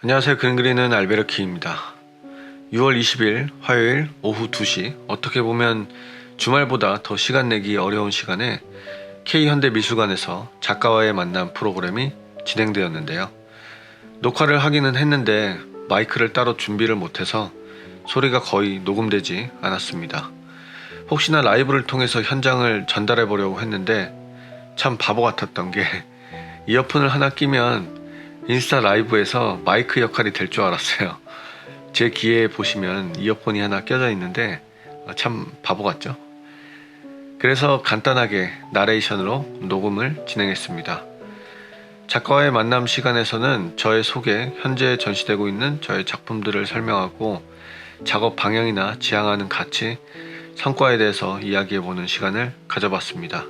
안녕하세요. 그림 그리는 알베르키입니다. 6월 20일 화요일 오후 2시, 어떻게 보면 주말보다 더 시간 내기 어려운 시간에 K현대미술관에서 작가와의 만남 프로그램이 진행되었는데요. 녹화를 하기는 했는데 마이크를 따로 준비를 못해서 소리가 거의 녹음되지 않았습니다. 혹시나 라이브를 통해서 현장을 전달해 보려고 했는데 참 바보 같았던 게 이어폰을 하나 끼면 인스타 라이브에서 마이크 역할이 될 줄 알았어요. 제 귀에 보시면 이어폰이 하나 껴져 있는데 참 바보 같죠? 그래서 간단하게 나레이션으로 녹음을 진행했습니다. 작가와의 만남 시간에서는 저의 소개, 현재 전시되고 있는 저의 작품들을 설명하고 작업 방향이나 지향하는 가치, 성과에 대해서 이야기해보는 시간을 가져봤습니다.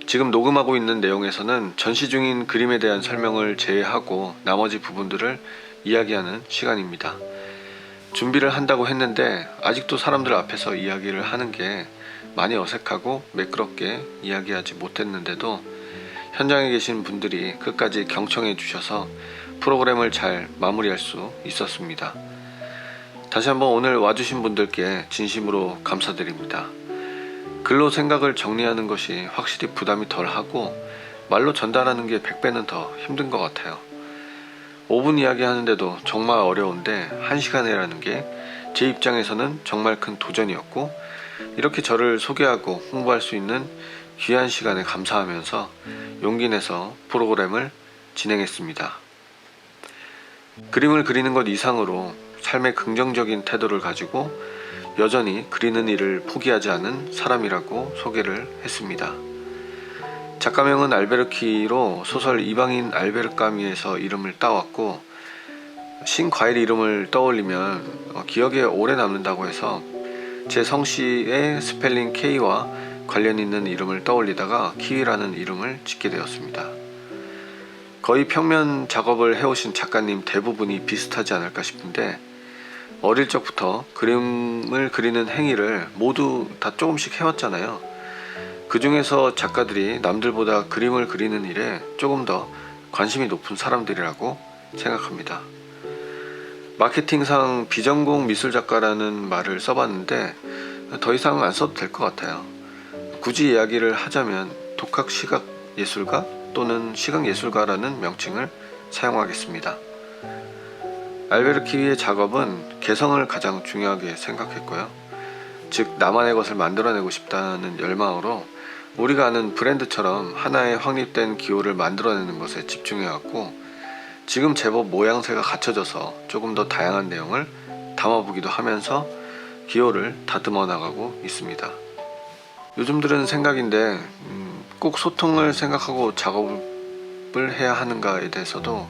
지금 녹음하고 있는 내용에서는 전시 중인 그림에 대한 설명을 제외하고 나머지 부분들을 이야기하는 시간입니다. 준비를 한다고 했는데 아직도 사람들 앞에서 이야기를 하는 게 많이 어색하고 매끄럽게 이야기하지 못했는데도 현장에 계신 분들이 끝까지 경청해 주셔서 프로그램을 잘 마무리할 수 있었습니다. 다시 한번 오늘 와주신 분들께 진심으로 감사드립니다. 글로 생각을 정리하는 것이 확실히 부담이 덜하고 말로 전달하는 게 100배는 더 힘든 것 같아요. 5분 이야기하는데도 정말 어려운데 1시간이라는 게 제 입장에서는 정말 큰 도전이었고, 이렇게 저를 소개하고 홍보할 수 있는 귀한 시간에 감사하면서 용기 내서 프로그램을 진행했습니다. 그림을 그리는 것 이상으로 삶의 긍정적인 태도를 가지고 여전히 그리는 일을 포기하지 않은 사람이라고 소개를 했습니다. 작가명은 알베르키로 소설 이방인 알베르 까뮈에서 이름을 따왔고, 신과일 이름을 떠올리면 기억에 오래 남는다고 해서 제 성씨의 스펠링 K와 관련 있는 이름을 떠올리다가 키위라는 이름을 짓게 되었습니다. 거의 평면 작업을 해오신 작가님 대부분이 비슷하지 않을까 싶은데, 어릴 적부터 그림을 그리는 행위를 모두 다 조금씩 해왔잖아요. 그 중에서 작가들이 남들보다 그림을 그리는 일에 조금 더 관심이 높은 사람들이라고 생각합니다. 마케팅상 비전공 미술작가라는 말을 써봤는데 더 이상 안 써도 될 것 같아요. 굳이 이야기를 하자면 독학 시각예술가 또는 시각예술가라는 명칭을 사용하겠습니다. 알베르키의 작업은 개성을 가장 중요하게 생각했고요. 즉, 나만의 것을 만들어내고 싶다는 열망으로 우리가 아는 브랜드처럼 하나의 확립된 기호를 만들어내는 것에 집중해왔고, 지금 제법 모양새가 갖춰져서 조금 더 다양한 내용을 담아보기도 하면서 기호를 다듬어 나가고 있습니다. 요즘 들은 생각인데 꼭 소통을 생각하고 작업을 해야 하는가에 대해서도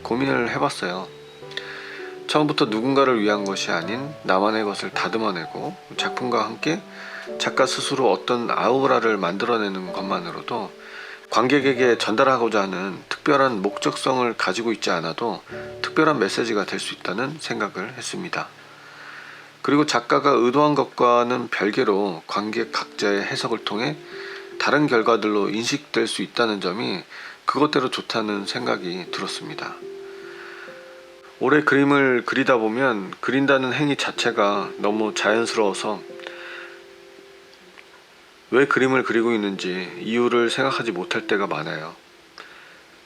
고민을 해봤어요. 처음부터 누군가를 위한 것이 아닌 나만의 것을 다듬어내고 작품과 함께 작가 스스로 어떤 아우라를 만들어내는 것만으로도 관객에게 전달하고자 하는 특별한 목적성을 가지고 있지 않아도 특별한 메시지가 될 수 있다는 생각을 했습니다. 그리고 작가가 의도한 것과는 별개로 관객 각자의 해석을 통해 다른 결과들로 인식될 수 있다는 점이 그것대로 좋다는 생각이 들었습니다. 올해 그림을 그리다 보면 그린다는 행위 자체가 너무 자연스러워서 왜 그림을 그리고 있는지 이유를 생각하지 못할 때가 많아요.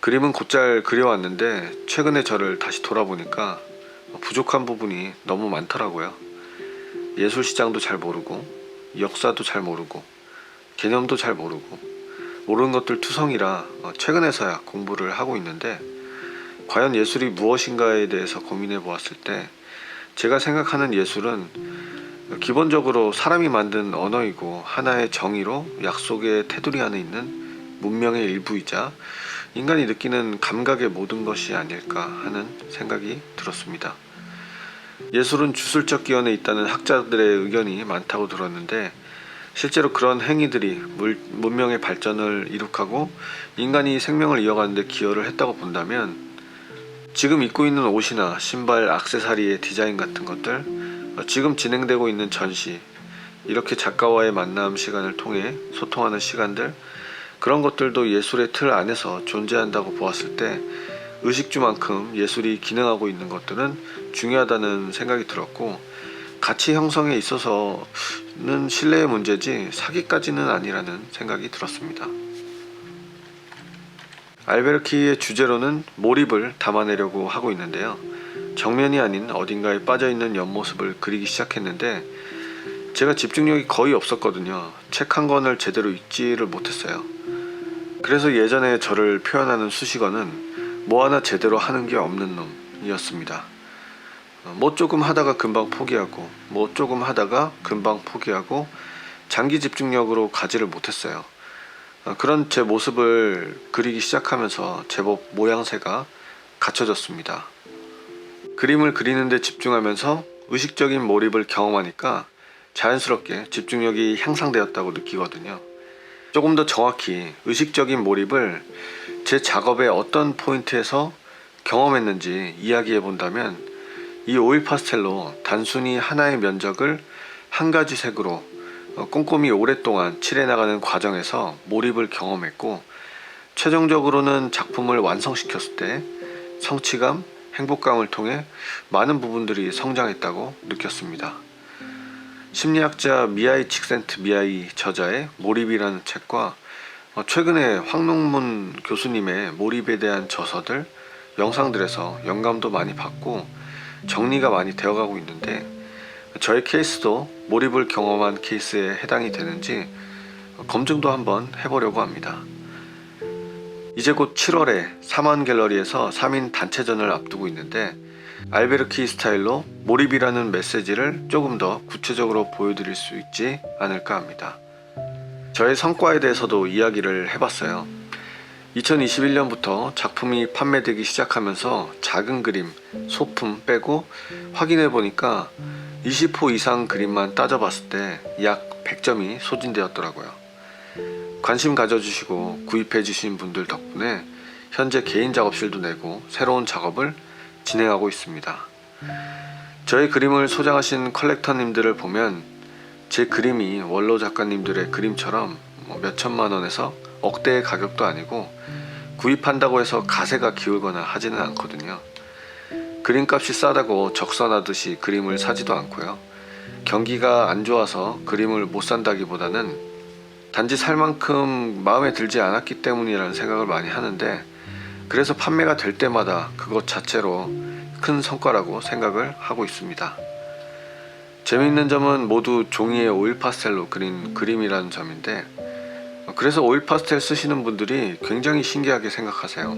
그림은 곧잘 그려왔는데 최근에 저를 다시 돌아보니까 부족한 부분이 너무 많더라고요. 예술시장도 잘 모르고, 역사도 잘 모르고, 개념도 잘 모르고, 모르는 것들 투성이라 최근에서야 공부를 하고 있는데, 과연 예술이 무엇인가에 대해서 고민해 보았을 때 제가 생각하는 예술은 기본적으로 사람이 만든 언어이고 하나의 정의로 약속의 테두리 안에 있는 문명의 일부이자 인간이 느끼는 감각의 모든 것이 아닐까 하는 생각이 들었습니다. 예술은 주술적 기원에 있다는 학자들의 의견이 많다고 들었는데, 실제로 그런 행위들이 문명의 발전을 이룩하고 인간이 생명을 이어가는 데 기여를 했다고 본다면, 지금 입고 있는 옷이나 신발, 액세서리의 디자인 같은 것들, 지금 진행되고 있는 전시, 이렇게 작가와의 만남 시간을 통해 소통하는 시간들, 그런 것들도 예술의 틀 안에서 존재한다고 보았을 때 의식주만큼 예술이 기능하고 있는 것들은 중요하다는 생각이 들었고, 가치 형성에 있어서는 신뢰의 문제지 사기까지는 아니라는 생각이 들었습니다. 알베르키의 주제로는 몰입을 담아내려고 하고 있는데요. 정면이 아닌 어딘가에 빠져있는 옆모습을 그리기 시작했는데 제가 집중력이 거의 없었거든요. 책 한 권을 제대로 읽지를 못했어요. 그래서 예전에 저를 표현하는 수식어는 뭐 하나 제대로 하는 게 없는 놈이었습니다. 뭐 조금 하다가 금방 포기하고, 뭐 조금 하다가 금방 포기하고, 장기 집중력으로 가지를 못했어요. 그런 제 모습을 그리기 시작하면서 제법 모양새가 갖춰졌습니다. 그림을 그리는데 집중하면서 의식적인 몰입을 경험하니까 자연스럽게 집중력이 향상되었다고 느끼거든요. 조금 더 정확히 의식적인 몰입을 제 작업의 어떤 포인트에서 경험했는지 이야기해 본다면, 이 오일 파스텔로 단순히 하나의 면적을 한 가지 색으로 꼼꼼히 오랫동안 칠해나가는 과정에서 몰입을 경험했고, 최종적으로는 작품을 완성시켰을 때 성취감, 행복감을 통해 많은 부분들이 성장했다고 느꼈습니다. 심리학자 미하이 칙센트미하이 저자의 몰입이라는 책과 최근에 황농문 교수님의 몰입에 대한 저서들, 영상들에서 영감도 많이 받고 정리가 많이 되어가고 있는데, 저의 케이스도 몰입을 경험한 케이스에 해당이 되는지 검증도 한번 해보려고 합니다. 이제 곧 7월에 사만 갤러리에서 3인 단체전을 앞두고 있는데, 알베르키 스타일로 몰입이라는 메시지를 조금 더 구체적으로 보여드릴 수 있지 않을까 합니다. 저의 성과에 대해서도 이야기를 해봤어요. 2021년부터 작품이 판매되기 시작하면서 작은 그림, 소품 빼고 확인해 보니까 20호 이상 그림만 따져봤을 때 약 100점이 소진되었더라고요. 관심 가져주시고 구입해주신 분들 덕분에 현재 개인 작업실도 내고 새로운 작업을 진행하고 있습니다. 저의 그림을 소장하신 컬렉터님들을 보면 제 그림이 원로 작가님들의 그림처럼 몇천만 원에서 억대의 가격도 아니고, 구입한다고 해서 가세가 기울거나 하지는 않거든요. 그림값이 싸다고 적선하듯이 그림을 사지도 않고요. 경기가 안 좋아서 그림을 못 산다기보다는 단지 살 만큼 마음에 들지 않았기 때문이라는 생각을 많이 하는데, 그래서 판매가 될 때마다 그것 자체로 큰 성과라고 생각을 하고 있습니다. 재미있는 점은 모두 종이에 오일 파스텔로 그린 그림이라는 점인데, 그래서 오일 파스텔 쓰시는 분들이 굉장히 신기하게 생각하세요.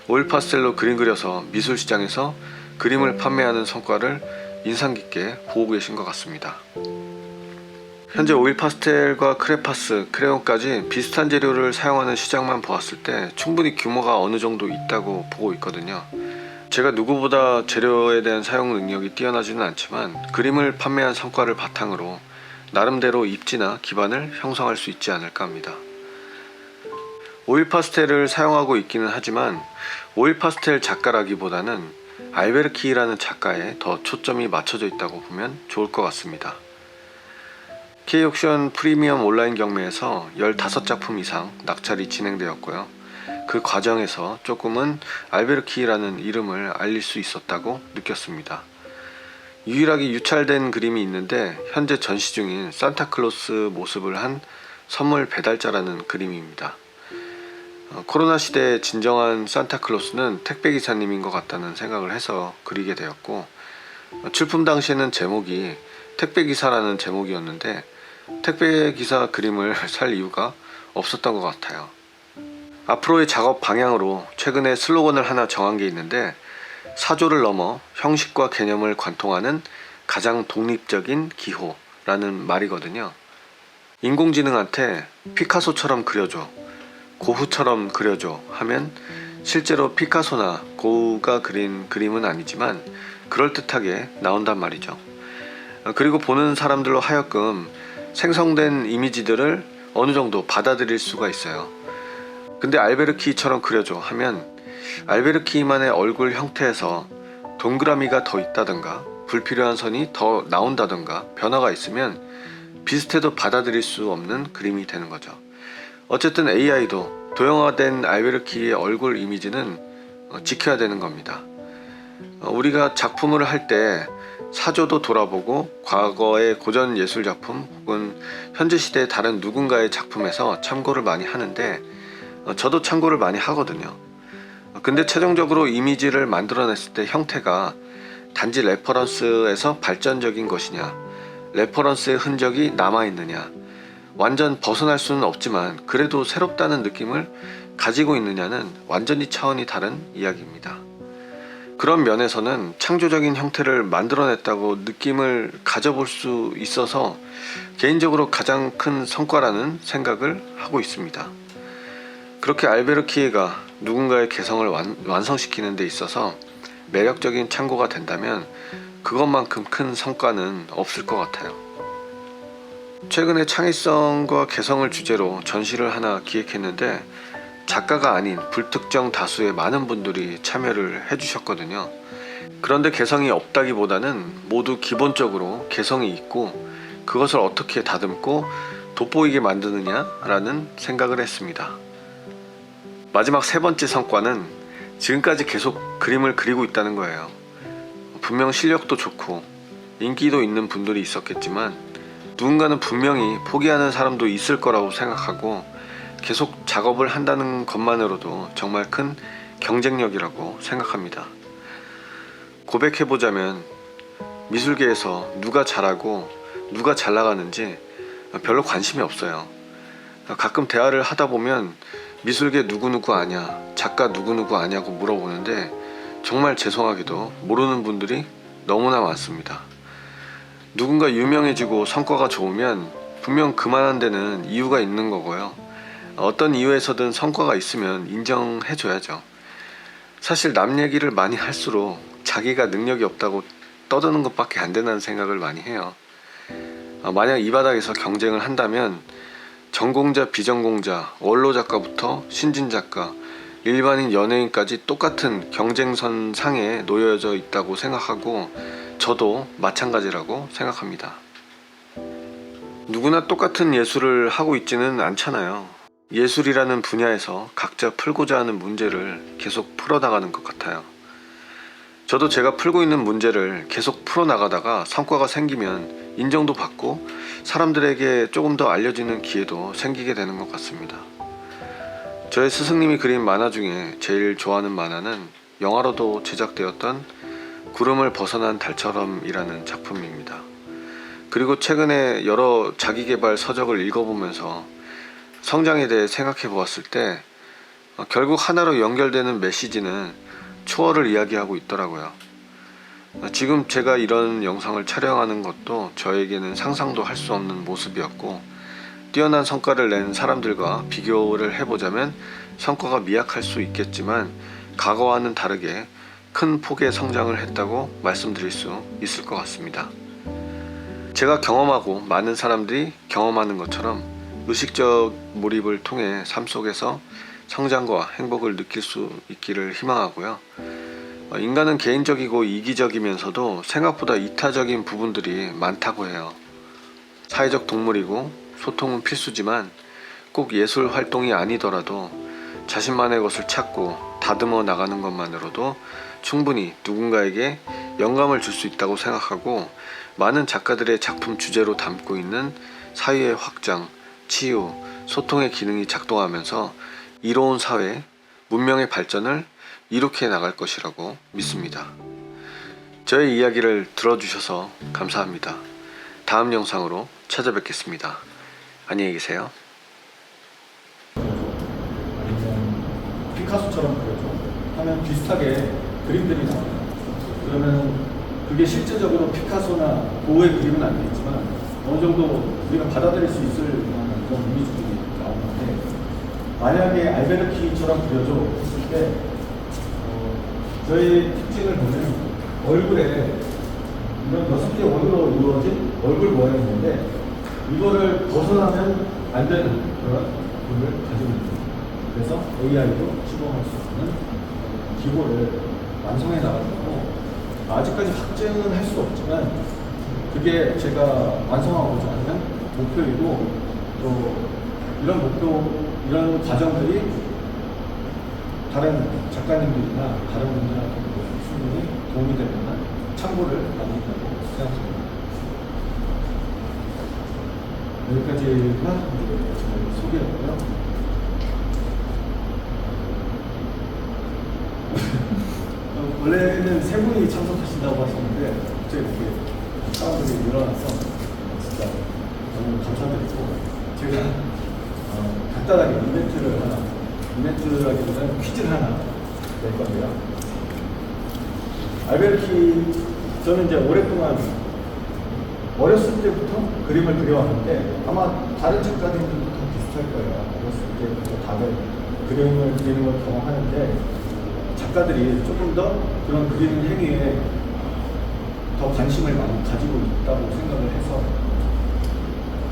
오일 파스텔로 그림 그려서 미술시장에서 그림을 판매하는 성과를 인상 깊게 보고 계신 것 같습니다. 현재 오일 파스텔과 크레파스, 크레용까지 비슷한 재료를 사용하는 시장만 보았을 때 충분히 규모가 어느 정도 있다고 보고 있거든요. 제가 누구보다 재료에 대한 사용 능력이 뛰어나지는 않지만 그림을 판매한 성과를 바탕으로 나름대로 입지나 기반을 형성할 수 있지 않을까 합니다. 오일 파스텔을 사용하고 있기는 하지만 오일 파스텔 작가라기보다는 알베르키라는 작가에 더 초점이 맞춰져 있다고 보면 좋을 것 같습니다. K옥션 프리미엄 온라인 경매에서 15작품 이상 낙찰이 진행되었고요. 그 과정에서 조금은 알베르키라는 이름을 알릴 수 있었다고 느꼈습니다. 유일하게 유찰된 그림이 있는데 현재 전시 중인 산타클로스 모습을 한 선물 배달자라는 그림입니다. 코로나 시대의 진정한 산타클로스는 택배기사님인 것 같다는 생각을 해서 그리게 되었고, 출품 당시에는 제목이 택배기사라는 제목이었는데 택배기사 그림을 살 이유가 없었던 것 같아요. 앞으로의 작업 방향으로 최근에 슬로건을 하나 정한 게 있는데, 사조를 넘어 형식과 개념을 관통하는 가장 독립적인 기호라는 말이거든요. 인공지능한테 피카소처럼 그려줘, 고흐처럼 그려줘 하면 실제로 피카소나 고흐가 그린 그림은 아니지만 그럴듯하게 나온단 말이죠. 그리고 보는 사람들로 하여금 생성된 이미지들을 어느 정도 받아들일 수가 있어요. 근데 알베르키처럼 그려줘 하면 알베르키만의 얼굴 형태에서 동그라미가 더 있다던가 불필요한 선이 더 나온다던가 변화가 있으면 비슷해도 받아들일 수 없는 그림이 되는 거죠. 어쨌든 AI도 도형화된 알베르키의 얼굴 이미지는 지켜야 되는 겁니다. 우리가 작품을 할 때 사조도 돌아보고 과거의 고전 예술 작품 혹은 현재 시대의 다른 누군가의 작품에서 참고를 많이 하는데 저도 참고를 많이 하거든요. 근데 최종적으로 이미지를 만들어냈을 때 형태가 단지 레퍼런스에서 발전적인 것이냐, 레퍼런스의 흔적이 남아있느냐, 완전 벗어날 수는 없지만 그래도 새롭다는 느낌을 가지고 있느냐는 완전히 차원이 다른 이야기입니다. 그런 면에서는 창조적인 형태를 만들어냈다고 느낌을 가져볼 수 있어서 개인적으로 가장 큰 성과라는 생각을 하고 있습니다. 그렇게 알베르 키에가 누군가의 개성을 완성시키는 데 있어서 매력적인 창고가 된다면 그것만큼 큰 성과는 없을 것 같아요. 최근에 창의성과 개성을 주제로 전시를 하나 기획했는데 작가가 아닌 불특정 다수의 많은 분들이 참여를 해주셨거든요. 그런데 개성이 없다기보다는 모두 기본적으로 개성이 있고 그것을 어떻게 다듬고 돋보이게 만드느냐라는 생각을 했습니다. 마지막 세 번째 성과는 지금까지 계속 그림을 그리고 있다는 거예요. 분명 실력도 좋고 인기도 있는 분들이 있었겠지만 누군가는 분명히 포기하는 사람도 있을 거라고 생각하고 계속 작업을 한다는 것만으로도 정말 큰 경쟁력이라고 생각합니다. 고백해보자면 미술계에서 누가 잘하고 누가 잘 나가는지 별로 관심이 없어요. 가끔 대화를 하다 보면 미술계 누구누구 아냐, 작가 누구누구 아냐고 물어보는데 정말 죄송하게도 모르는 분들이 너무나 많습니다. 누군가 유명해지고 성과가 좋으면 분명 그만한 데는 이유가 있는 거고요. 어떤 이유에서든 성과가 있으면 인정해줘야죠. 사실 남 얘기를 많이 할수록 자기가 능력이 없다고 떠드는 것밖에 안 된다는 생각을 많이 해요. 만약 이 바닥에서 경쟁을 한다면 전공자, 비전공자, 원로 작가부터 신진 작가, 일반인 연예인까지 똑같은 경쟁선 상에 놓여져 있다고 생각하고 저도 마찬가지라고 생각합니다. 누구나 똑같은 예술을 하고 있지는 않잖아요. 예술이라는 분야에서 각자 풀고자 하는 문제를 계속 풀어나가는 것 같아요. 저도 제가 풀고 있는 문제를 계속 풀어나가다가 성과가 생기면 인정도 받고 사람들에게 조금 더 알려지는 기회도 생기게 되는 것 같습니다. 저의 스승님이 그린 만화 중에 제일 좋아하는 만화는 영화로도 제작되었던 구름을 벗어난 달처럼이라는 작품입니다. 그리고 최근에 여러 자기계발 서적을 읽어보면서 성장에 대해 생각해 보았을 때 결국 하나로 연결되는 메시지는 초월을 이야기하고 있더라고요. 지금 제가 이런 영상을 촬영하는 것도 저에게는 상상도 할 수 없는 모습이었고 뛰어난 성과를 낸 사람들과 비교를 해보자면 성과가 미약할 수 있겠지만 과거와는 다르게 큰 폭의 성장을 했다고 말씀드릴 수 있을 것 같습니다. 제가 경험하고 많은 사람들이 경험하는 것처럼 의식적 몰입을 통해 삶 속에서 성장과 행복을 느낄 수 있기를 희망하고요. 인간은 개인적이고 이기적이면서도 생각보다 이타적인 부분들이 많다고 해요. 사회적 동물이고 소통은 필수지만 꼭 예술 활동이 아니더라도 자신만의 것을 찾고 다듬어 나가는 것만으로도 충분히 누군가에게 영감을 줄 수 있다고 생각하고 많은 작가들의 작품 주제로 담고 있는 사회의 확장, 치유, 소통의 기능이 작동하면서 이로운 사회, 문명의 발전을 이룩해 나갈 것이라고 믿습니다. 저의 이야기를 들어주셔서 감사합니다. 다음 영상으로 찾아뵙겠습니다. 안녕히 계세요. 피카소처럼 그려줘 하면 비슷하게 그림들이 나옵니다. 그러면 그게 실제적으로 피카소나 고흐의 그림은 아니겠지만 어느 정도 우리가 받아들일 수 있을 만한 그런 이미지들이 나오는데 만약에 알베르 키처럼 그려줘 했을 때 저희 특징을 보면 얼굴에 이런 6개의 원으로 이루어진 얼굴 모양이 있는데 이거를 벗어나면 안 되는 그런 부분을 가지고 있습니다. 그래서 AI도 추구할 수 있는 기호를 완성해 나가고 아직까지 확증은 할 수 없지만 그게 제가 완성하고자 하는 목표이고 또 이런 목표, 이런 과정들이 다른 작가님들이나 다른 분들한테 충분히 도움이 될 만한 참고를 많이 있다고 생각합니다. 여기까지만 이제 소개했고요. 원래는 세 분이 참석하신다고 하셨는데 갑자기 이렇게 사람들이 늘어나서 진짜 너무 감사드리고 제가 간단하게 이벤트라기보다는 퀴즈를 하나 낼 건데요. 알베르키 저는 이제 오랫동안 어렸을 때부터 그림을 그려왔는데 아마 다른 작가님들도 다 비슷할 거예요. 어렸을 때부터 다들 그림을 그리는 걸 경험하는데 작가들이 조금 더 그런 그리는 행위에 더 관심을 많이 가지고 있다고 생각을 해서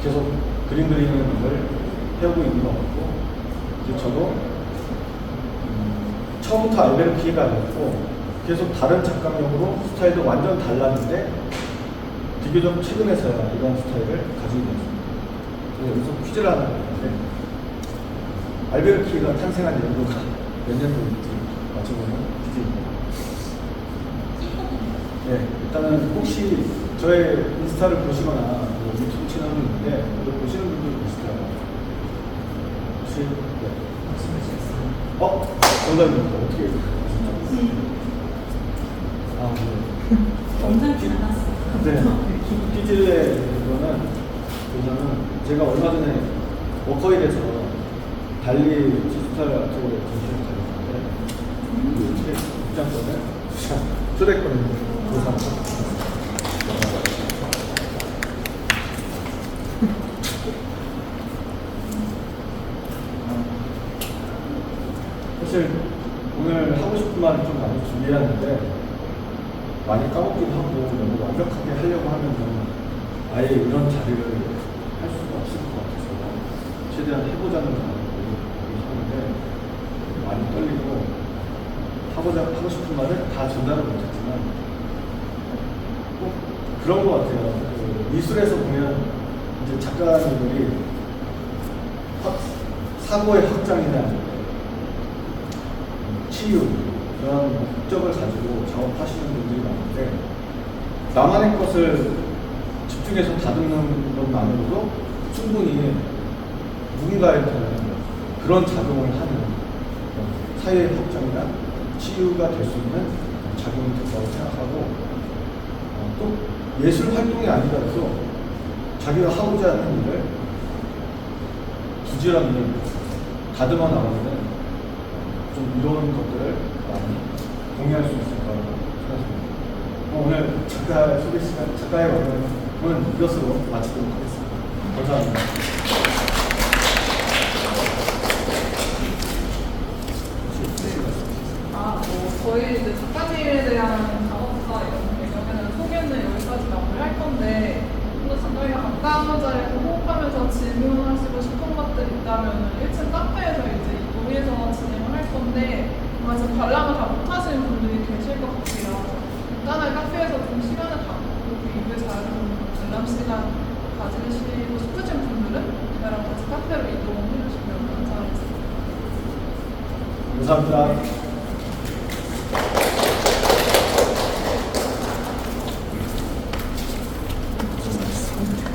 계속 그림 그리는 걸 해오고 있는 것 같고 이제 저도 처음부터 알베르키가 아니었고 계속 다른 작가명으로 스타일도 완전 달랐는데 비교적 최근에서야 이런 스타일을 가지고 있습니다. 그래서 여기서 퀴즈를 하나 했는데 알베르키가 탄생한 연도가 몇 년도인지 맞춰보는 퀴즈입니다. 네, 일단은 혹시 저의 인스타를 보시거나 뭐 유튜브 채널이 있는데 그걸 보시는 분들 계시더라고요. 혹시 네. 정답입니다. 어떻게 아, 네. 엄청 많았어요. 네. 퀴즈의 이거는 왜냐면 제가 얼마 전에 워커힐에서 달리 디지털 아트월의 전시를 가졌는데 제 입장권을 초대권을 조사합니다. 사실 오늘 하고 싶은 말을 좀 많이 준비했는데 많이 까먹기도 하고 너무 완벽하게 하려고 하면 아예 이런 자리를 할 수가 없을 것 같아서 최대한 해보자는 마음으로 하는데 많이 떨리고 하고 싶은 말을 다 전달을 못했지만 꼭 그런 것 같아요. 그 미술에서 보면 이제 작가님들이 사고의 확장이나 치유 그런 목적을 가지고 작업하시는 분들이 많은데 나만의 것을 집중해서 다듬는 것만으로도 충분히 누군가에게는 그런 작용을 하는 사회의 확장이나 치유가 될 수 있는 작용이 된다고 생각하고 또 예술 활동이 아니더라도 자기가 하고자 하는 일을 부지런히 다듬어 나가면 좀 이런 것들을 많이 공유할 수 있을 거라고 생각합니다. 오늘 작가의 방문은 이것으로 마치도록 하겠습니다. 감사합니다. 저희 이제 작가님에 대한 작업과 이런 배경에는 소개는 여기까지 마무리할 건데 좀 더 작가님과 가까운 자리에서 호흡하면서 질문하시고 싶은 것들 있다면 1층 카페에서 이제 이 동에서 진행을 할 건데 아마 지금 관람을 다 못하시는 분들이 계실 것 같아요. 간단하게 카페에서 좀 시간을 갖고 입을 잘 관람 시간 가지시고 싶으신 분들은 저랑 같이 카페로 이동해 주시면 감사하겠습니다. 감사합니다.